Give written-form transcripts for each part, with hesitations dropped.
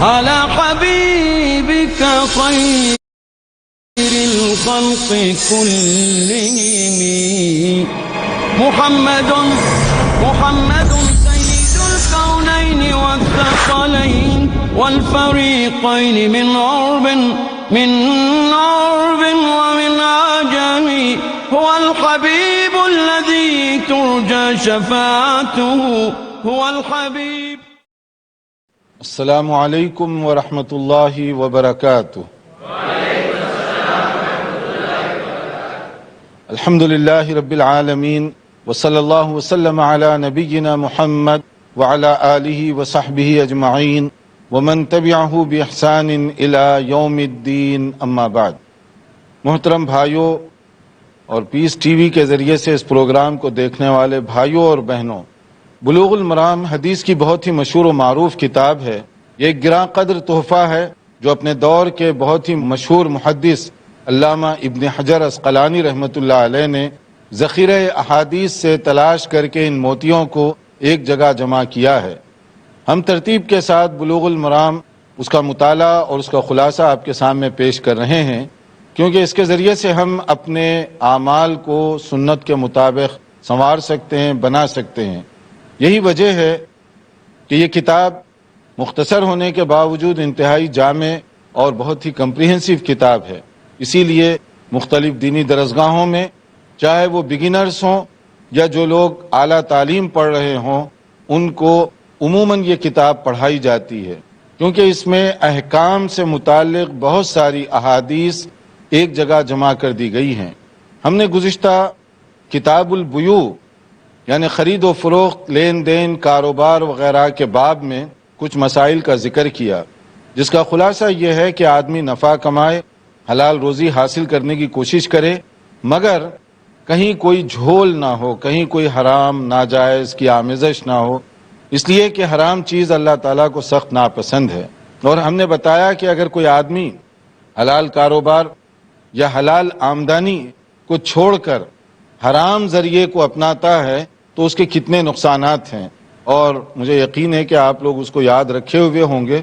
على حبيبك خير الخلق كلهم محمد سيد الكونين والثقلين والفريقين من عرب ومن عجم هو الحبيب الذي ترجى شفاعته هو الحبيب. السلام علیکم ورحمۃ اللہ وبرکاتہ. الحمد للہ رب العالمین وصلی اللہ وسلم علی نبینا محمد وعلی آلہ وصحبہ اجمعین ومن تبعہ بإحسان الی یوم الدین. اما بعد. محترم بھائیوں اور پیس ٹی وی کے ذریعے سے اس پروگرام کو دیکھنے والے بھائیوں اور بہنوں، بلوغ المرام حدیث کی بہت ہی مشہور و معروف کتاب ہے. یہ ایک گراں قدر تحفہ ہے جو اپنے دور کے بہت ہی مشہور محدث علامہ ابن حجر عسقلانی رحمۃ اللہ علیہ نے ذخیرہ احادیث سے تلاش کر کے ان موتیوں کو ایک جگہ جمع کیا ہے. ہم ترتیب کے ساتھ بلوغ المرام اس کا مطالعہ اور اس کا خلاصہ آپ کے سامنے پیش کر رہے ہیں، کیونکہ اس کے ذریعے سے ہم اپنے اعمال کو سنت کے مطابق سنوار سکتے ہیں، بنا سکتے ہیں. یہی وجہ ہے کہ یہ کتاب مختصر ہونے کے باوجود انتہائی جامع اور بہت ہی کمپریہنسو کتاب ہے. اسی لیے مختلف دینی درسگاہوں میں، چاہے وہ بگنرز ہوں یا جو لوگ اعلیٰ تعلیم پڑھ رہے ہوں، ان کو عموماً یہ کتاب پڑھائی جاتی ہے، کیونکہ اس میں احکام سے متعلق بہت ساری احادیث ایک جگہ جمع کر دی گئی ہیں. ہم نے گزشتہ کتاب البیوع یعنی خرید و فروخت، لین دین، کاروبار وغیرہ کے باب میں کچھ مسائل کا ذکر کیا، جس کا خلاصہ یہ ہے کہ آدمی نفع کمائے، حلال روزی حاصل کرنے کی کوشش کرے، مگر کہیں کوئی جھول نہ ہو، کہیں کوئی حرام ناجائز کی آمیزش نہ ہو، اس لیے کہ حرام چیز اللہ تعالیٰ کو سخت ناپسند ہے. اور ہم نے بتایا کہ اگر کوئی آدمی حلال کاروبار یا حلال آمدنی کو چھوڑ کر حرام ذریعے کو اپناتا ہے تو اس کے کتنے نقصانات ہیں، اور مجھے یقین ہے کہ آپ لوگ اس کو یاد رکھے ہوئے ہوں گے.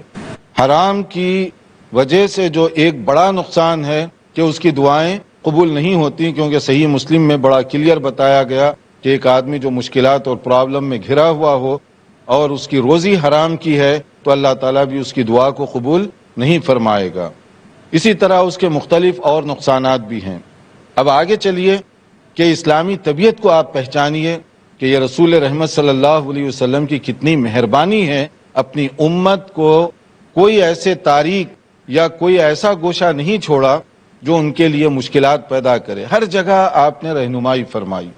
حرام کی وجہ سے جو ایک بڑا نقصان ہے کہ اس کی دعائیں قبول نہیں ہوتی، کیونکہ صحیح مسلم میں بڑا کلیئر بتایا گیا کہ ایک آدمی جو مشکلات اور پرابلم میں گھرا ہوا ہو اور اس کی روزی حرام کی ہے تو اللہ تعالیٰ بھی اس کی دعا کو قبول نہیں فرمائے گا. اسی طرح اس کے مختلف اور نقصانات بھی ہیں. اب آگے چلیے کہ اسلامی طبیعت کو آپ پہچانیے کہ یہ رسول رحمت صلی اللہ علیہ وسلم کی کتنی مہربانی ہے، اپنی امت کو کوئی ایسے تاریک یا کوئی ایسا گوشہ نہیں چھوڑا جو ان کے لیے مشکلات پیدا کرے. ہر جگہ آپ نے رہنمائی فرمائی،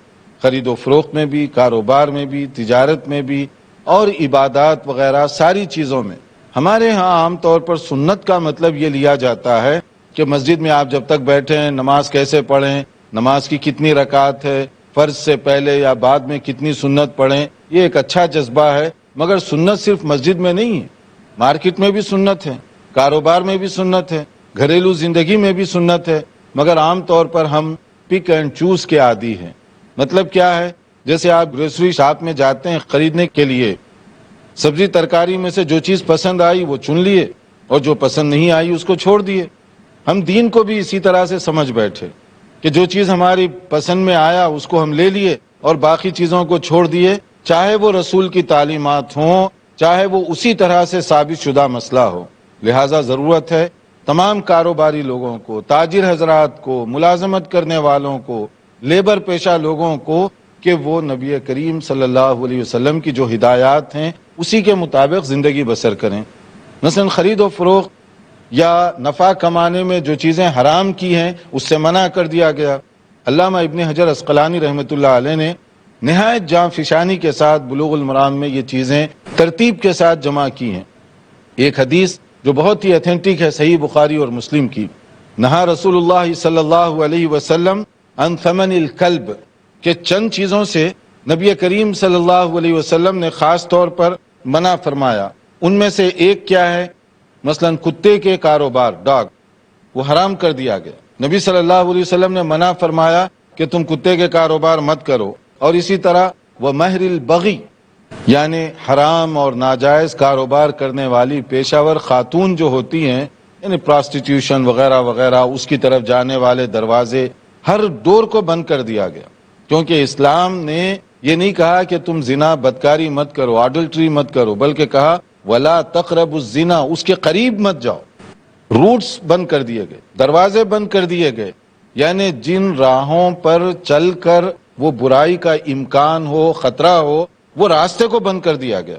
خرید و فروخت میں بھی، کاروبار میں بھی، تجارت میں بھی، اور عبادات وغیرہ ساری چیزوں میں. ہمارے ہاں عام طور پر سنت کا مطلب یہ لیا جاتا ہے کہ مسجد میں آپ جب تک بیٹھے ہیں نماز کیسے پڑھیں، نماز کی کتنی رکعت ہے، فرض سے پہلے یا بعد میں کتنی سنت پڑھیں. یہ ایک اچھا جذبہ ہے، مگر سنت صرف مسجد میں نہیں ہے، مارکیٹ میں بھی سنت ہے، کاروبار میں بھی سنت ہے، گھریلو زندگی میں بھی سنت ہے، مگر عام طور پر ہم پک اینڈ چوز کے عادی ہیں. مطلب کیا ہے؟ جیسے آپ گروسری شاپ میں جاتے ہیں خریدنے کے لیے، سبزی ترکاری میں سے جو چیز پسند آئی وہ چن لیے اور جو پسند نہیں آئی اس کو چھوڑ دیے. ہم دین کو بھی اسی طرح سے سمجھ بیٹھے کہ جو چیز ہماری پسند میں آیا اس کو ہم لے لیے اور باقی چیزوں کو چھوڑ دیے، چاہے وہ رسول کی تعلیمات ہوں، چاہے وہ اسی طرح سے ثابت شدہ مسئلہ ہو. لہٰذا ضرورت ہے تمام کاروباری لوگوں کو، تاجر حضرات کو، ملازمت کرنے والوں کو، لیبر پیشہ لوگوں کو کہ وہ نبی کریم صلی اللہ علیہ وسلم کی جو ہدایات ہیں اسی کے مطابق زندگی بسر کریں. مثلا خرید و فروخت یا نفع کمانے میں جو چیزیں حرام کی ہیں اس سے منع کر دیا گیا. علامہ ابن حجر عسقلانی رحمۃ اللہ علیہ نے نہایت جاں فشانی کے ساتھ بلوغ المرام میں یہ چیزیں ترتیب کے ساتھ جمع کی ہیں. ایک حدیث جو بہت ہی اتھینٹک ہے صحیح بخاری اور مسلم کی، نہا رسول اللہ صلی اللہ علیہ وسلم عن ثمن الکلب، کہ چند چیزوں سے نبی کریم صلی اللہ علیہ وسلم نے خاص طور پر منع فرمایا. ان میں سے ایک کیا ہے؟ مثلا کتے کے کاروبار، ڈاگ، وہ حرام کر دیا گیا. نبی صلی اللہ علیہ وسلم نے منع فرمایا کہ تم کتے کے کاروبار مت کرو. اور اسی طرح وہ مہر البغی، یعنی حرام اور ناجائز کاروبار کرنے والی پیشہ ور خاتون جو ہوتی ہیں، یعنی پراسٹیٹیوشن وغیرہ وغیرہ، اس کی طرف جانے والے دروازے، ہر ڈور کو بند کر دیا گیا، کیونکہ اسلام نے یہ نہیں کہا کہ تم زنا بدکاری مت کرو، ایڈلٹری مت کرو، بلکہ کہا ولا تقربوا الزنا، اس کے قریب مت جاؤ۔ روٹس بند کر دیے گئے، دروازے بند کر دیے گئے، یعنی جن راہوں پر چل کر وہ برائی کا امکان ہو، خطرہ ہو، وہ راستے کو بند کر دیا گیا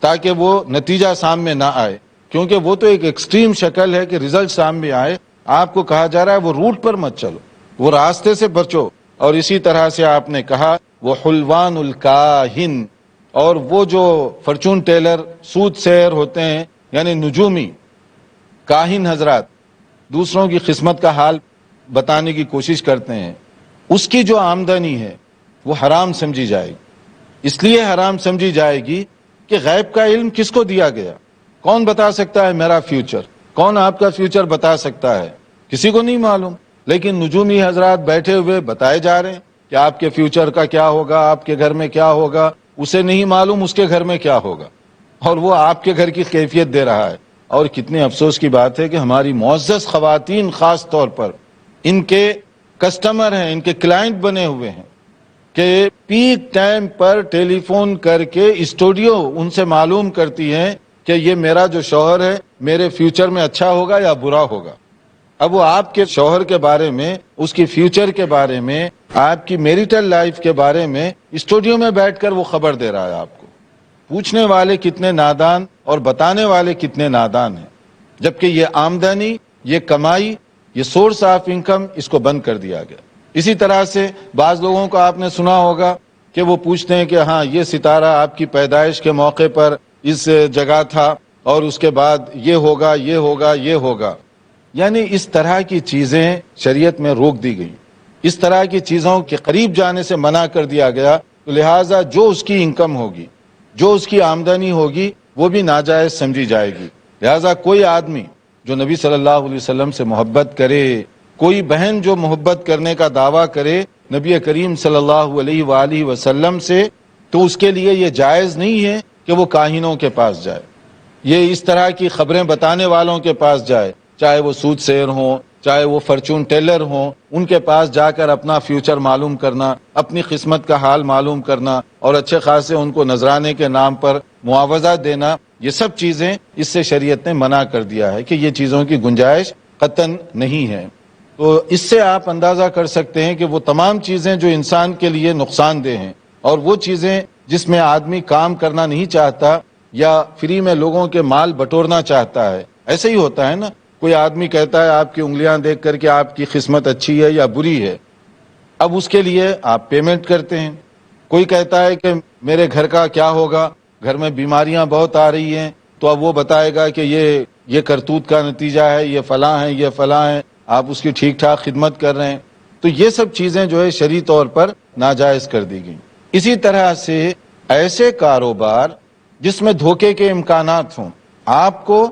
تاکہ وہ نتیجہ سامنے نہ آئے، کیونکہ وہ تو ایک ایکسٹریم شکل ہے کہ رزلٹ سامنے آئے۔ آپ کو کہا جا رہا ہے وہ روٹ پر مت چلو، وہ راستے سے بچو۔ اور اسی طرح سے آپ نے کہا وہ حلوان الکاہن، اور وہ جو فرچون ٹیلر، سود سیر ہوتے ہیں، یعنی نجومی کاہن حضرات، دوسروں کی قسمت کا حال بتانے کی کوشش کرتے ہیں، اس کی جو آمدنی ہے وہ حرام سمجھی جائے گی۔ اس لیے حرام سمجھی جائے گی کہ غیب کا علم کس کو دیا گیا؟ کون بتا سکتا ہے میرا فیوچر؟ کون آپ کا فیوچر بتا سکتا ہے؟ کسی کو نہیں معلوم، لیکن نجومی حضرات بیٹھے ہوئے بتائے جا رہے ہیں کہ آپ کے فیوچر کا کیا ہوگا، آپ کے گھر میں کیا ہوگا، اسے نہیں معلوم اس کے گھر میں کیا ہوگا، اور وہ آپ کے گھر کی کیفیت دے رہا ہے۔ اور کتنے افسوس کی بات ہے کہ ہماری معزز خواتین خاص طور پر ان کے کسٹمر ہیں، ان کے کلائنٹ بنے ہوئے ہیں کہ پیک ٹائم پر ٹیلی فون کر کے اسٹوڈیو ان سے معلوم کرتی ہیں کہ یہ میرا جو شوہر ہے میرے فیوچر میں اچھا ہوگا یا برا ہوگا۔ اب وہ آپ کے شوہر کے بارے میں، اس کی فیوچر کے بارے میں، آپ کی میریٹل لائف کے بارے میں اسٹوڈیو میں بیٹھ کر وہ خبر دے رہا ہے آپ کو۔ پوچھنے والے کتنے نادان اور بتانے والے کتنے نادان ہیں، جبکہ یہ آمدنی، یہ کمائی، یہ سورس آف انکم اس کو بند کر دیا گیا۔ اسی طرح سے بعض لوگوں کو آپ نے سنا ہوگا کہ وہ پوچھتے ہیں کہ ہاں یہ ستارہ آپ کی پیدائش کے موقع پر اس جگہ تھا اور اس کے بعد یہ ہوگا، یہ ہوگا، یہ ہوگا، یعنی اس طرح کی چیزیں شریعت میں روک دی گئی، اس طرح کی چیزوں کے قریب جانے سے منع کر دیا گیا۔ تو لہٰذا جو اس کی انکم ہوگی، جو اس کی آمدنی ہوگی، وہ بھی ناجائز سمجھی جائے گی۔ لہٰذا کوئی آدمی جو نبی صلی اللہ علیہ وسلم سے محبت کرے، کوئی بہن جو محبت کرنے کا دعویٰ کرے نبی کریم صلی اللہ علیہ وآلہ وسلم سے، تو اس کے لیے یہ جائز نہیں ہے کہ وہ کاہنوں کے پاس جائے، یہ اس طرح کی خبریں بتانے والوں کے پاس جائے، چاہے وہ سود سیر ہوں، چاہے وہ فرچون ٹیلر ہوں، ان کے پاس جا کر اپنا فیوچر معلوم کرنا، اپنی قسمت کا حال معلوم کرنا، اور اچھے خاصے ان کو نذرانے کے نام پر معاوضہ دینا، یہ سب چیزیں اس سے شریعت نے منع کر دیا ہے کہ یہ چیزوں کی گنجائش قطعاً نہیں ہے۔ تو اس سے آپ اندازہ کر سکتے ہیں کہ وہ تمام چیزیں جو انسان کے لیے نقصان دہ ہیں، اور وہ چیزیں جس میں آدمی کام کرنا نہیں چاہتا یا فری میں لوگوں کے مال بٹورنا چاہتا ہے۔ ایسے ہی ہوتا ہے نا، کوئی آدمی کہتا ہے آپ کی انگلیاں دیکھ کر کہ آپ کی قسمت اچھی ہے یا بری ہے، اب اس کے لیے آپ پیمنٹ کرتے ہیں۔ کوئی کہتا ہے کہ میرے گھر کا کیا ہوگا، گھر میں بیماریاں بہت آ رہی ہیں، تو اب وہ بتائے گا کہ یہ کرتوت کا نتیجہ ہے، یہ فلاں ہے، یہ فلاں ہے، آپ اس کی ٹھیک ٹھاک خدمت کر رہے ہیں۔ تو یہ سب چیزیں جو ہے شرعی طور پر ناجائز کر دی گئیں۔ اسی طرح سے ایسے کاروبار جس میں دھوکے کے امکانات ہوں، آپ کو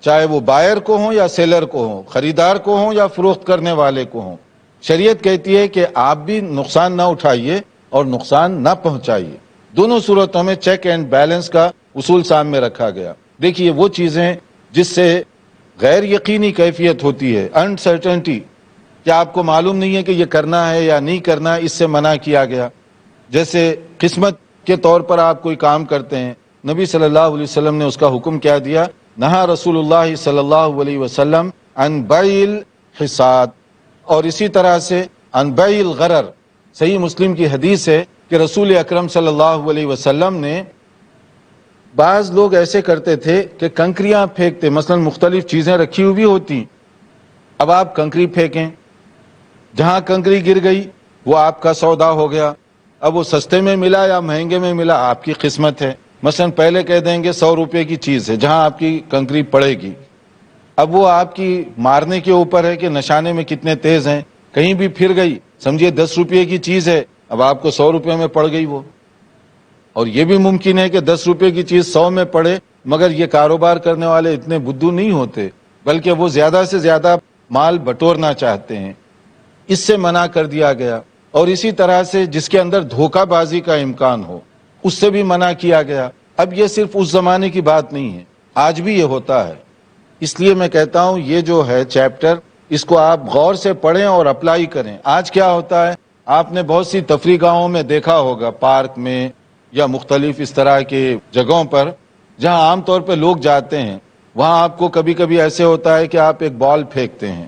چاہے وہ بائر کو ہوں یا سیلر کو ہوں، خریدار کو ہوں یا فروخت کرنے والے کو ہوں، شریعت کہتی ہے کہ آپ بھی نقصان نہ اٹھائیے اور نقصان نہ پہنچائیے۔ دونوں صورتوں میں چیک اینڈ بیلنس کا اصول سامنے رکھا گیا۔ دیکھیے وہ چیزیں جس سے غیر یقینی کیفیت ہوتی ہے، انسرٹنٹی، کہ آپ کو معلوم نہیں ہے کہ یہ کرنا ہے یا نہیں کرنا ہے، اس سے منع کیا گیا۔ جیسے قسمت کے طور پر آپ کوئی کام کرتے ہیں، نبی صلی اللہ علیہ وسلم نے اس کا حکم کیا دیا، نہا رسول اللہ صلی اللہ علیہ وسلم عن بیع الحساد، اور اسی طرح سے عن بیع الغرر۔ صحیح مسلم کی حدیث ہے کہ رسول اکرم صلی اللہ علیہ وسلم نے، بعض لوگ ایسے کرتے تھے کہ کنکریاں پھینکتے، مثلا مختلف چیزیں رکھی ہوئی ہوتی، اب آپ کنکری پھینکیں، جہاں کنکری گر گئی وہ آپ کا سودا ہو گیا۔ اب وہ سستے میں ملا یا مہنگے میں ملا، آپ کی قسمت ہے۔ مثلا پہلے کہہ دیں گے 100 روپے کی چیز ہے، جہاں آپ کی کنکری پڑے گی، اب وہ آپ کی مارنے کے اوپر ہے کہ نشانے میں کتنے تیز ہیں، کہیں بھی پھر گئی، سمجھیے 10 روپے کی چیز ہے، اب آپ کو 100 روپے میں پڑ گئی وہ۔ اور یہ بھی ممکن ہے کہ 10 روپے کی چیز 100 میں پڑے، مگر یہ کاروبار کرنے والے اتنے بدھو نہیں ہوتے، بلکہ وہ زیادہ سے زیادہ مال بٹورنا چاہتے ہیں، اس سے منع کر دیا گیا۔ اور اسی طرح سے جس کے اندر دھوکہ بازی کا امکان ہو، اس سے بھی منع کیا گیا۔ اب یہ صرف اس زمانے کی بات نہیں ہے، آج بھی یہ ہوتا ہے۔ اس لیے میں کہتا ہوں یہ جو ہے چیپٹر، اس کو آپ غور سے پڑھیں اور اپلائی کریں۔ آج کیا ہوتا ہے، آپ نے بہت سی تفریح گاہوں میں دیکھا ہوگا، پارک میں یا مختلف اس طرح کے جگہوں پر جہاں عام طور پہ لوگ جاتے ہیں، وہاں آپ کو کبھی کبھی ایسے ہوتا ہے کہ آپ ایک بال پھینکتے ہیں۔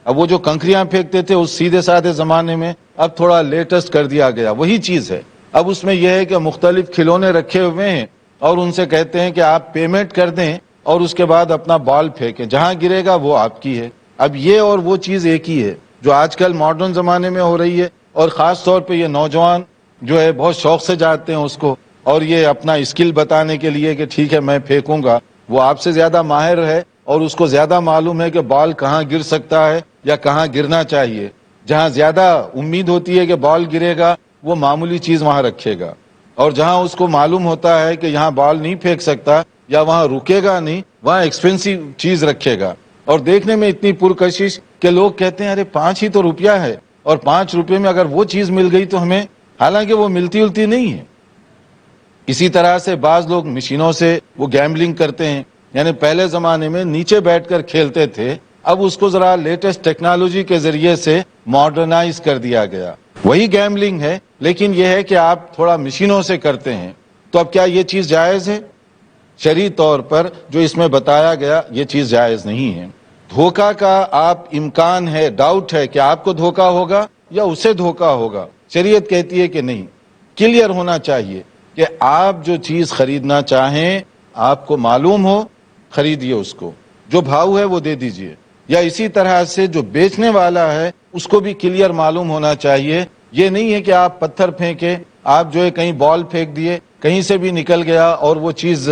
اب وہ جو کنکریاں پھینکتے تھے اس سیدھے سادے زمانے میں، اب تھوڑا لیٹسٹ کر دیا گیا، وہی چیز ہے۔ اب اس میں یہ ہے کہ مختلف کھلونے رکھے ہوئے ہیں اور ان سے کہتے ہیں کہ آپ پیمنٹ کر دیں اور اس کے بعد اپنا بال پھینکیں، جہاں گرے گا وہ آپ کی ہے۔ اب یہ اور وہ چیز ایک ہی ہے جو آج کل ماڈرن زمانے میں ہو رہی ہے، اور خاص طور پہ یہ نوجوان جو ہے بہت شوق سے جاتے ہیں اس کو، اور یہ اپنا اسکل بتانے کے لیے کہ ٹھیک ہے میں پھینکوں گا۔ وہ آپ سے زیادہ ماہر ہے اور اس کو زیادہ معلوم ہے کہ بال کہاں گر سکتا ہے یا کہاں گرنا چاہیے۔ جہاں زیادہ امید ہوتی ہے کہ بال گرے گا وہ معمولی چیز وہاں رکھے گا، اور جہاں اس کو معلوم ہوتا ہے کہ یہاں بال نہیں پھینک سکتا یا وہاں رکے گا نہیں، وہاں ایکسپینسو چیز رکھے گا۔ اور دیکھنے میں اتنی پرکشش کہ لوگ کہتے ہیں ارے 5 ہی تو روپیہ ہے، اور 5 روپے میں اگر وہ چیز مل گئی تو ہمیں، حالانکہ وہ ملتی نہیں ہے۔ اسی طرح سے بعض لوگ مشینوں سے وہ گیمبلنگ کرتے ہیں، یعنی پہلے زمانے میں نیچے بیٹھ کر کھیلتے تھے، اب اس کو ذرا لیٹسٹ ٹیکنالوجی کے ذریعے سے ماڈرنائز کر دیا گیا۔ وہی گیمبلنگ ہے لیکن یہ ہے کہ آپ تھوڑا مشینوں سے کرتے ہیں۔ تو اب کیا یہ چیز جائز ہے؟ شرعی طور پر جو اس میں بتایا گیا یہ چیز جائز نہیں ہے۔ دھوکہ کا آپ امکان ہے، ڈاؤٹ ہے کہ آپ کو دھوکہ ہوگا یا اسے دھوکہ ہوگا، شریعت کہتی ہے کہ نہیں، کلیئر ہونا چاہیے کہ آپ جو چیز خریدنا چاہیں آپ کو معلوم ہو، خریدیے اس کو، جو بھاؤ ہے وہ دے دیجئے۔ یا اسی طرح سے جو بیچنے والا ہے اس کو بھی کلیئر معلوم ہونا چاہیے۔ یہ نہیں ہے کہ آپ پتھر پھینکے، آپ جو ہے کہیں بال پھینک دیے، کہیں سے بھی نکل گیا اور وہ چیز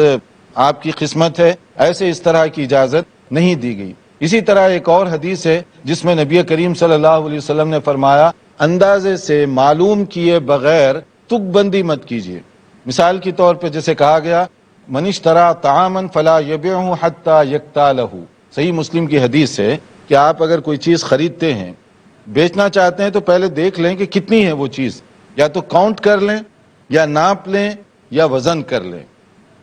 آپ کی قسمت ہے، ایسے اس طرح کی اجازت نہیں دی گئی۔ اسی طرح ایک اور حدیث ہے جس میں نبی کریم صلی اللہ علیہ وسلم نے فرمایا اندازے سے معلوم کیے بغیر تک بندی مت کیجیے۔ مثال کے طور پہ جیسے کہا گیا من اشترى طعاما فلا يبيعه حتى يقتاله، صحیح مسلم کی حدیث ہے کہ آپ اگر کوئی چیز خریدتے ہیں، بیچنا چاہتے ہیں تو پہلے دیکھ لیں کہ کتنی ہے وہ چیز، یا تو کاؤنٹ کر لیں یا ناپ لیں یا وزن کر لیں۔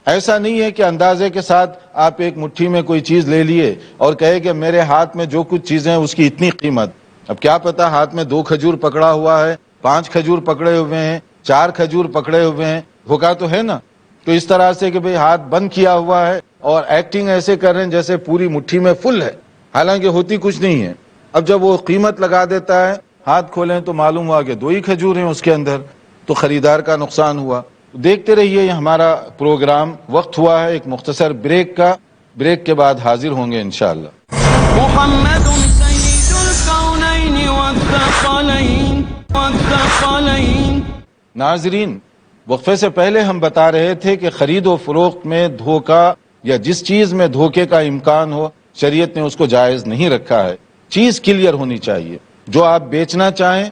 ایسا نہیں ہے کہ اندازے کے ساتھ آپ ایک مٹھی میں کوئی چیز لے لیے اور کہے کہ میرے ہاتھ میں جو کچھ چیزیں اس کی اتنی قیمت۔ اب کیا پتا ہاتھ میں 2 کھجور پکڑا ہوا ہے، 5 کھجور پکڑے ہوئے ہیں، 4 کھجور پکڑے ہوئے ہیں، دھوکا تو ہے نا۔ تو اس طرح سے کہ بھئی ہاتھ بند کیا ہوا ہے اور ایکٹنگ ایسے کر رہے ہیں جیسے پوری مٹھی میں فل ہے، حالانکہ ہوتی کچھ نہیں ہے۔ اب جب وہ قیمت لگا دیتا ہے، ہاتھ کھولیں تو معلوم ہوا کہ 2 ہی کھجور ہیں اس کے اندر، تو خریدار کا نقصان ہوا۔ دیکھتے رہیے، یہ ہمارا پروگرام وقت ہوا ہے ایک مختصر بریک کا، بریک کے بعد حاضر ہوں گے انشاءاللہ۔ محمد سید الکونین والثقلین۔ ناظرین، وقفے سے پہلے ہم بتا رہے تھے کہ خرید و فروخت میں دھوکہ یا جس چیز میں دھوکے کا امکان ہو شریعت نے اس کو جائز نہیں رکھا ہے۔ چیز کلیئر ہونی چاہیے، جو آپ بیچنا چاہیں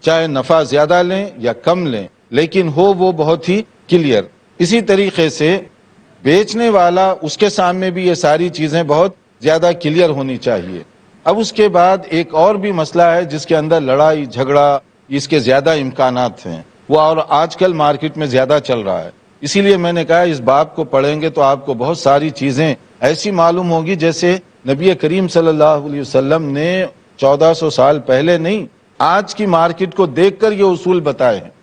چاہے نفع زیادہ لیں یا کم لیں لیکن ہو وہ بہت ہی کلیئر۔ اسی طریقے سے بیچنے والا اس کے سامنے بھی یہ ساری چیزیں بہت زیادہ کلیئر ہونی چاہیے۔ اب اس کے بعد ایک اور بھی مسئلہ ہے جس کے اندر لڑائی جھگڑا اس کے زیادہ امکانات ہیں، وہ اور آج کل مارکیٹ میں زیادہ چل رہا ہے۔ اسی لیے میں نے کہا اس باب کو پڑھیں گے تو آپ کو بہت ساری چیزیں ایسی معلوم ہوگی جیسے نبی کریم صلی اللہ علیہ وسلم نے 1400 سال پہلے نہیں، آج کی مارکیٹ کو دیکھ کر یہ اصول بتائے ہیں۔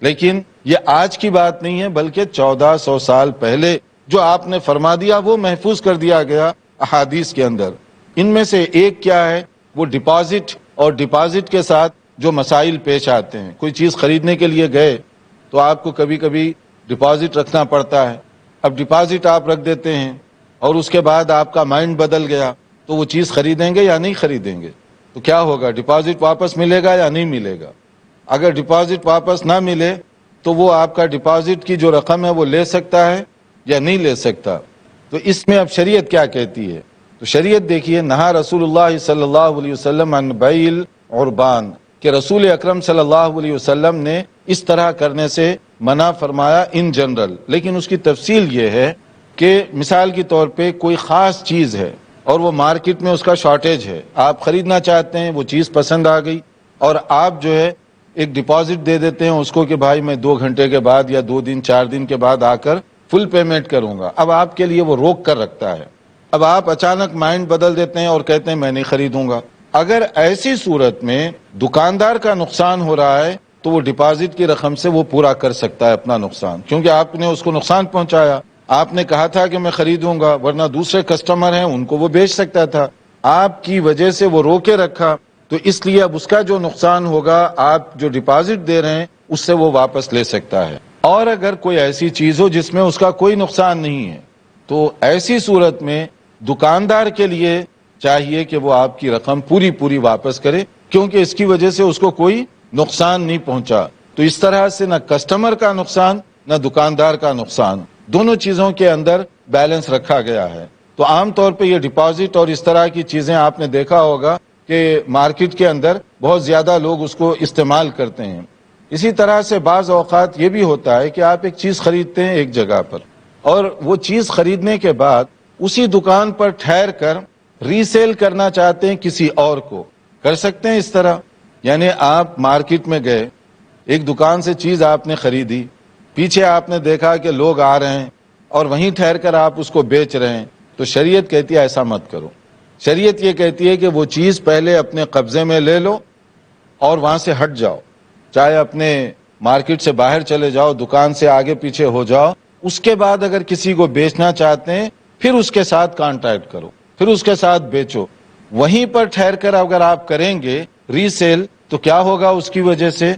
لیکن یہ آج کی بات نہیں ہے بلکہ 1400 سال پہلے جو آپ نے فرما دیا وہ محفوظ کر دیا گیا احادیث کے اندر۔ ان میں سے ایک کیا ہے، وہ ڈپازٹ، اور ڈپازٹ کے ساتھ جو مسائل پیش آتے ہیں۔ کوئی چیز خریدنے کے لیے گئے تو آپ کو کبھی کبھی ڈپازٹ رکھنا پڑتا ہے۔ اب ڈپازٹ آپ رکھ دیتے ہیں اور اس کے بعد آپ کا مائنڈ بدل گیا تو وہ چیز خریدیں گے یا نہیں خریدیں گے؟ تو کیا ہوگا، ڈپازٹ واپس ملے گا یا نہیں ملے گا؟ اگر ڈپازٹ واپس نہ ملے تو وہ آپ کا ڈپازٹ کی جو رقم ہے وہ لے سکتا ہے یا نہیں لے سکتا؟ تو اس میں اب شریعت کیا کہتی ہے؟ تو شریعت دیکھیے، نہا رسول اللہ صلی اللہ علیہ وسلم عن بیع العربان، کہ رسول اکرم صلی اللہ علیہ وسلم نے اس طرح کرنے سے منع فرمایا ان جنرل، لیکن اس کی تفصیل یہ ہے کہ مثال کے طور پہ کوئی خاص چیز ہے اور وہ مارکیٹ میں اس کا شارٹیج ہے، آپ خریدنا چاہتے ہیں، وہ چیز پسند آ گئی اور آپ جو ہے ایک ڈپازٹ دے دیتے ہیں اس کو کہ بھائی میں 2 گھنٹے کے بعد یا 2 دن 4 دن کے بعد آ کر فل پیمنٹ کروں گا. اب آپ کے لیے وہ روک کر رکھتا ہے. اب آپ اچانک مائنڈ بدل دیتے ہیں اور کہتے ہیں میں نہیں خریدوں گا. اگر ایسی صورت میں دکاندار کا نقصان ہو رہا ہے تو وہ ڈپازٹ کی رقم سے وہ پورا کر سکتا ہے اپنا نقصان، کیونکہ آپ نے اس کو نقصان پہنچایا. آپ نے کہا تھا کہ میں خریدوں گا، ورنہ دوسرے کسٹمر ہیں ان کو وہ بیچ سکتا تھا. آپ کی وجہ سے وہ روکے رکھا، تو اس لیے اب اس کا جو نقصان ہوگا آپ جو ڈپازٹ دے رہے ہیں اس سے وہ واپس لے سکتا ہے. اور اگر کوئی ایسی چیز ہو جس میں اس کا کوئی نقصان نہیں ہے تو ایسی صورت میں دکاندار کے لیے چاہیے کہ وہ آپ کی رقم پوری واپس کرے، کیونکہ اس کی وجہ سے اس کو کوئی نقصان نہیں پہنچا. تو اس طرح سے نہ کسٹمر کا نقصان نہ دکاندار کا نقصان، دونوں چیزوں کے اندر بیلنس رکھا گیا ہے. تو عام طور پہ یہ ڈپازٹ اور اس طرح کی چیزیں آپ نے دیکھا ہوگا کہ مارکیٹ کے اندر بہت زیادہ لوگ اس کو استعمال کرتے ہیں. اسی طرح سے بعض اوقات یہ بھی ہوتا ہے کہ آپ ایک چیز خریدتے ہیں ایک جگہ پر، اور وہ چیز خریدنے کے بعد اسی دکان پر ٹھہر کر ری سیل کرنا چاہتے ہیں کسی اور کو. کر سکتے ہیں اس طرح؟ یعنی آپ مارکیٹ میں گئے، ایک دکان سے چیز آپ نے خریدی، پیچھے آپ نے دیکھا کہ لوگ آ رہے ہیں اور وہیں ٹھہر کر آپ اس کو بیچ رہے ہیں. تو شریعت کہتی ہے ایسا مت کرو. شریعت یہ کہتی ہے کہ وہ چیز پہلے اپنے قبضے میں لے لو اور وہاں سے ہٹ جاؤ، چاہے اپنے مارکیٹ سے باہر چلے جاؤ، دکان سے آگے پیچھے ہو جاؤ. اس کے بعد اگر کسی کو بیچنا چاہتے ہیں پھر اس کے ساتھ کانٹیکٹ کرو، پھر اس کے ساتھ بیچو. وہیں پر ٹھہر کر اگر آپ کریں گے ری سیل تو کیا ہوگا؟ اس کی وجہ سے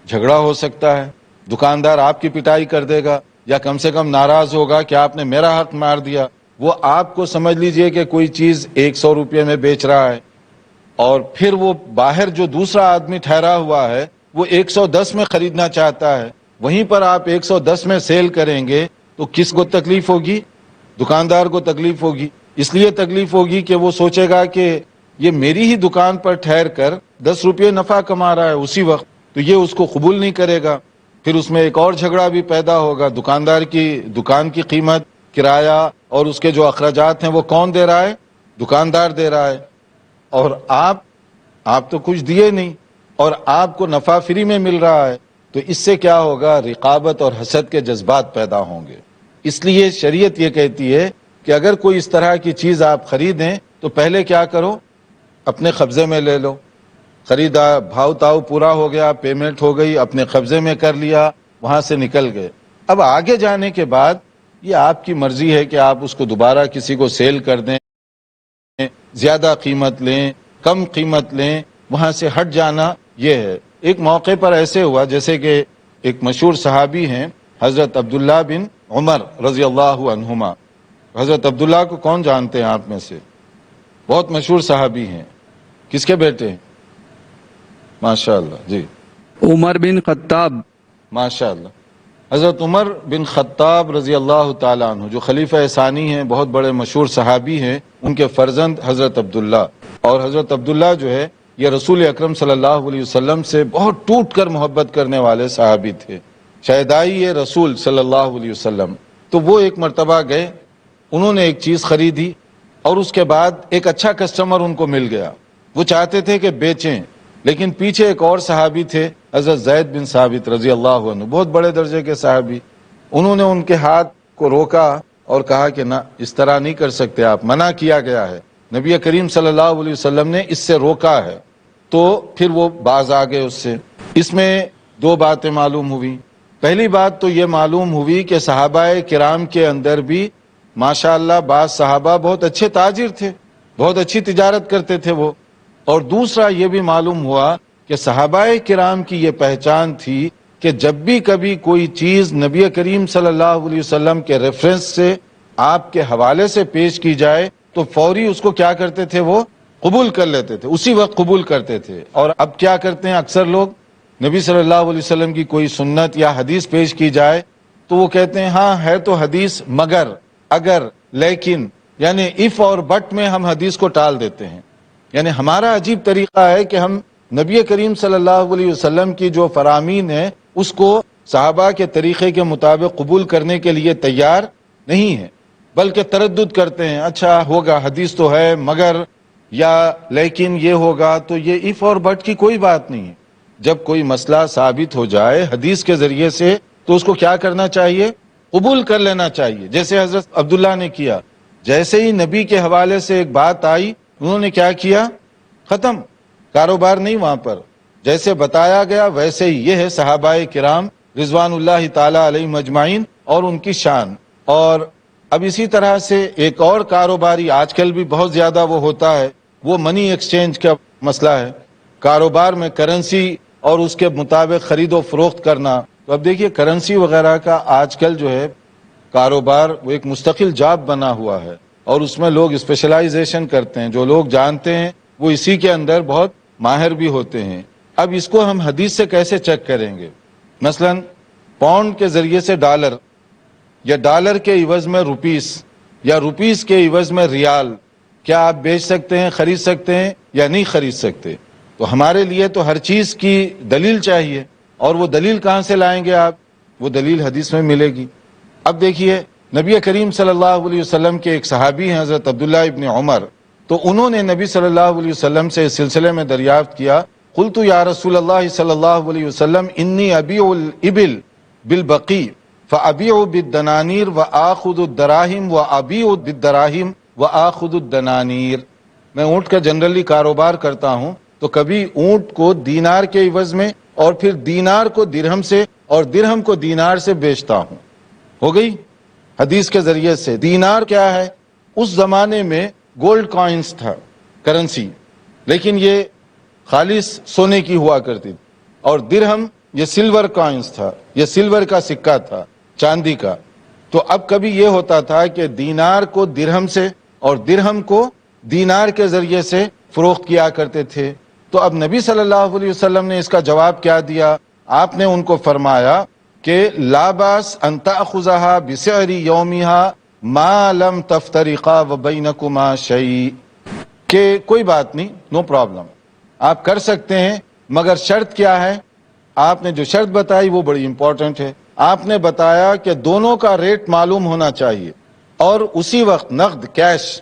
جھگڑا ہو سکتا ہے، دکاندار آپ کی پٹائی کر دے گا یا کم سے کم ناراض ہوگا کہ آپ نے میرا حق مار دیا. وہ آپ کو سمجھ لیجئے کہ کوئی چیز 100 روپے میں بیچ رہا ہے اور پھر وہ باہر جو دوسرا آدمی ٹھہرا ہوا ہے وہ 110 میں خریدنا چاہتا ہے، وہیں پر آپ 110 میں سیل کریں گے تو کس کو تکلیف ہوگی؟ دکاندار کو تکلیف ہوگی. اس لیے تکلیف ہوگی کہ وہ سوچے گا کہ یہ میری ہی دکان پر ٹھہر کر 10 روپے نفع کما رہا ہے اسی وقت، تو یہ اس کو قبول نہیں کرے گا. پھر اس میں ایک اور جھگڑا بھی پیدا ہوگا. دکاندار کی دکان کی قیمت، کرایہ اور اس کے جو اخراجات ہیں وہ کون دے رہا ہے؟ دکاندار دے رہا ہے. اور آپ تو کچھ دیے نہیں اور آپ کو نفع فری میں مل رہا ہے. تو اس سے کیا ہوگا؟ رقابت اور حسد کے جذبات پیدا ہوں گے. اس لیے شریعت یہ کہتی ہے کہ اگر کوئی اس طرح کی چیز آپ خریدیں تو پہلے کیا کرو؟ اپنے قبضے میں لے لو. خریدا، بھاؤ تاؤ پورا ہو گیا، پیمنٹ ہو گئی، اپنے قبضے میں کر لیا، وہاں سے نکل گئے. اب آگے جانے کے بعد یہ آپ کی مرضی ہے کہ آپ اس کو دوبارہ کسی کو سیل کر دیں، زیادہ قیمت لیں، کم قیمت لیں، وہاں سے ہٹ جانا یہ ہے. ایک موقع پر ایسے ہوا جیسے کہ ایک مشہور صحابی ہیں حضرت عبداللہ بن عمر رضی اللہ عنہما. حضرت عبداللہ کو کون جانتے ہیں آپ میں سے؟ بہت مشہور صحابی ہیں. کس کے بیٹے ہیں؟ ماشاءاللہ. جی، عمر بن خطاب. ماشاءاللہ. حضرت عمر بن خطاب رضی اللہ تعالیٰ عنہ جو خلیفہ ثانی ہیں، بہت بڑے مشہور صحابی ہیں، ان کے فرزند حضرت عبداللہ. اور حضرت عبداللہ جو ہے یہ رسول اکرم صلی اللہ علیہ وسلم سے بہت ٹوٹ کر محبت کرنے والے صحابی تھے، شہدائی رسول صلی اللہ علیہ وسلم. تو وہ ایک مرتبہ گئے، انہوں نے ایک چیز خریدی اور اس کے بعد ایک اچھا کسٹمر ان کو مل گیا. وہ چاہتے تھے کہ بیچیں، لیکن پیچھے ایک اور صحابی تھے حضرت زید بن ثابت رضی اللہ عنہ، بہت بڑے درجے کے صحابی. انہوں نے ان کے ہاتھ کو روکا اور کہا کہ نہ، اس طرح نہیں کر سکتے آپ، منع کیا گیا ہے، نبی کریم صلی اللہ علیہ وسلم نے اس سے روکا ہے. تو پھر وہ باز آ گئے اس سے. اس میں 2 باتیں معلوم ہوئی. پہلی بات تو یہ معلوم ہوئی کہ صحابہ کرام کے اندر بھی ماشاءاللہ بعض صحابہ بہت اچھے تاجر تھے، بہت اچھی تجارت کرتے تھے وہ. اور دوسرا یہ بھی معلوم ہوا کہ صحابہ کرام کی یہ پہچان تھی کہ جب بھی کبھی کوئی چیز نبی کریم صلی اللہ علیہ وسلم کے ریفرنس سے آپ کے حوالے سے پیش کی جائے تو فوری اس کو کیا کرتے تھے؟ وہ قبول کر لیتے تھے، اسی وقت قبول کرتے تھے. اور اب کیا کرتے ہیں اکثر لوگ؟ نبی صلی اللہ علیہ وسلم کی کوئی سنت یا حدیث پیش کی جائے تو وہ کہتے ہیں ہاں ہے تو حدیث، مگر، اگر، لیکن، یعنی اف اور بٹ میں ہم حدیث کو ٹال دیتے ہیں. یعنی ہمارا عجیب طریقہ ہے کہ ہم نبی کریم صلی اللہ علیہ وسلم کی جو فرامین ہے اس کو صحابہ کے طریقے کے مطابق قبول کرنے کے لیے تیار نہیں ہے، بلکہ تردد کرتے ہیں. اچھا ہوگا، حدیث تو ہے، مگر یا لیکن یہ ہوگا، تو یہ اف اور بٹ کی کوئی بات نہیں ہے. جب کوئی مسئلہ ثابت ہو جائے حدیث کے ذریعے سے تو اس کو کیا کرنا چاہیے؟ قبول کر لینا چاہیے، جیسے حضرت عبداللہ نے کیا۔ جیسے ہی نبی کے حوالے سے ایک بات آئی انہوں نے کیا کیا؟ ختم، کاروبار نہیں وہاں پر، جیسے بتایا گیا ویسے ہی۔ یہ ہے صحابہ کرام رضوان اللہ تعالی علیہم اجمعین اور ان کی شان۔ اور اب اسی طرح سے ایک اور کاروباری آج کل بھی بہت زیادہ وہ ہوتا ہے، وہ منی ایکسچینج کا مسئلہ ہے، کاروبار میں کرنسی اور اس کے مطابق خرید و فروخت کرنا۔ تو اب دیکھیے کرنسی وغیرہ کا آج کل جو ہے کاروبار وہ ایک مستقل جاب بنا ہوا ہے، اور اس میں لوگ اسپیشلائزیشن کرتے ہیں، جو لوگ جانتے ہیں وہ اسی کے اندر بہت ماہر بھی ہوتے ہیں۔ اب اس کو ہم حدیث سے کیسے چیک کریں گے؟ مثلا پاؤنڈ کے ذریعے سے ڈالر، یا ڈالر کے عوض میں روپیس، یا روپیس کے عوض میں ریال، کیا آپ بیچ سکتے ہیں، خرید سکتے ہیں یا نہیں خرید سکتے؟ تو ہمارے لیے تو ہر چیز کی دلیل چاہیے، اور وہ دلیل کہاں سے لائیں گے آپ؟ وہ دلیل حدیث میں ملے گی۔ اب دیکھیے نبی کریم صلی اللہ علیہ وسلم کے ایک صحابی ہیں حضرت عبداللہ ابن عمر، تو انہوں نے نبی صلی اللہ علیہ وسلم سے اس سلسلے میں دریافت کیا، قلت یا رسول اللہ صلی اللہ علیہ وسلم انی ابیع الابل بالبقیع فابیع بالدنانیر وآخذ الدراہم وابیع بالدراہم وآخذ الدنانیر۔ میں اونٹ کا جنرلی کاروبار کرتا ہوں، تو کبھی اونٹ کو دینار کے عوض میں اور پھر دینار کو درہم سے اور درہم کو دینار سے بیچتا ہوں۔ ہو گئی حدیث کے ذریعے سے۔ دینار کیا ہے؟ اس زمانے میں گولڈ کوائنز تھا، کرنسی، لیکن یہ خالص سونے کی ہوا کرتی تھی، اور درہم یہ سلور کوائنز تھا، یہ سلور کا سکہ تھا، چاندی کا۔ تو اب کبھی یہ ہوتا تھا کہ دینار کو درہم سے اور درہم کو دینار کے ذریعے سے فروخت کیا کرتے تھے۔ تو اب نبی صلی اللہ علیہ وسلم نے اس کا جواب کیا دیا؟ آپ نے ان کو فرمایا کہ لا باس ان تاخذها بسعر يومها ما لم تفترقا وبينكما شيء، کہ کوئی بات نہیں، نو پرابلم، آپ کر سکتے ہیں، مگر شرط کیا ہے؟ آپ نے جو شرط بتائی وہ بڑی امپورٹنٹ ہے۔ آپ نے بتایا کہ دونوں کا ریٹ معلوم ہونا چاہیے، اور اسی وقت نقد، کیش،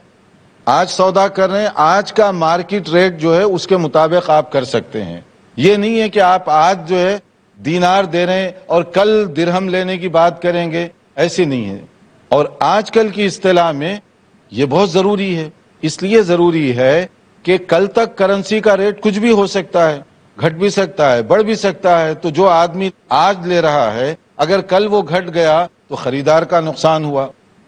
آج سودا کر رہے ہیں، آج کا مارکیٹ ریٹ جو ہے اس کے مطابق آپ کر سکتے ہیں۔ یہ نہیں ہے کہ آپ آج جو ہے دینار دے رہے ہیں اور کل درہم لینے کی بات کریں گے، ایسی نہیں ہے۔ اور آج کل کی اصطلاح میں یہ بہت ضروری ہے، اس لیے ضروری ہے کہ کل تک کرنسی کا ریٹ کچھ بھی ہو سکتا ہے، گھٹ بھی سکتا ہے، بڑھ بھی سکتا ہے۔ تو جو آدمی آج لے رہا ہے اگر کل وہ گھٹ گیا تو خریدار کا نقصان ہوا،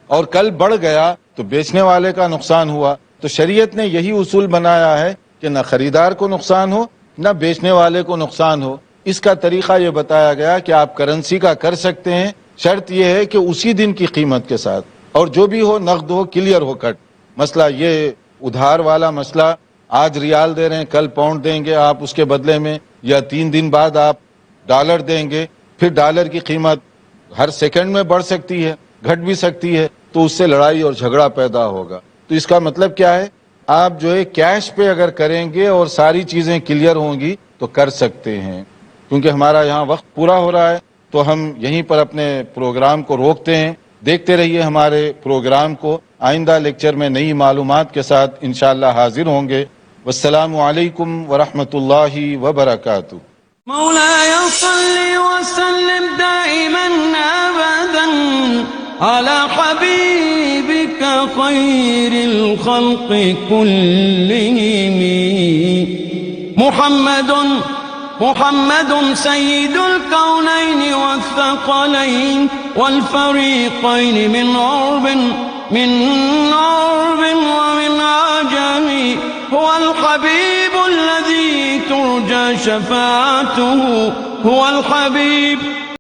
اور کل بڑھ گیا تو بیچنے والے کا نقصان ہوا۔ تو شریعت نے یہی اصول بنایا ہے کہ نہ خریدار کو نقصان ہو نہ بیچنے والے کو نقصان ہو۔ اس کا طریقہ یہ بتایا گیا کہ آپ کرنسی کا کر سکتے ہیں، شرط یہ ہے کہ اسی دن کی قیمت کے ساتھ، اور جو بھی ہو نقد ہو، کلیئر ہو کٹ۔ مسئلہ یہ ادھار والا مسئلہ، آج ریال دے رہے ہیں کل پاؤنڈ دیں گے آپ اس کے بدلے میں، یا 3 دن بعد آپ ڈالر دیں گے، پھر ڈالر کی قیمت ہر سیکنڈ میں بڑھ سکتی ہے، گھٹ بھی سکتی ہے، تو اس سے لڑائی اور جھگڑا پیدا ہوگا۔ تو اس کا مطلب کیا ہے؟ آپ جو ہے کیش پہ اگر کریں گے اور ساری چیزیں کلیئر ہوں گی تو کر سکتے ہیں۔ کیونکہ ہمارا یہاں وقت پورا ہو رہا ہے تو ہم یہیں پر اپنے پروگرام کو روکتے ہیں۔ دیکھتے رہیے ہمارے پروگرام کو، آئندہ لیکچر میں نئی معلومات کے ساتھ انشاءاللہ حاضر ہوں گے۔ والسلام علیکم ورحمۃ اللہ وبرکاتہ۔ مولاي صل وسلم دائما أبدا على حبيبك خير الخلق كلهم محمد سيد الكونين والثقلين والفريقين من عرب ومن عجم، هو الحبيب الذي ترجى شفاعته، هو الحبيب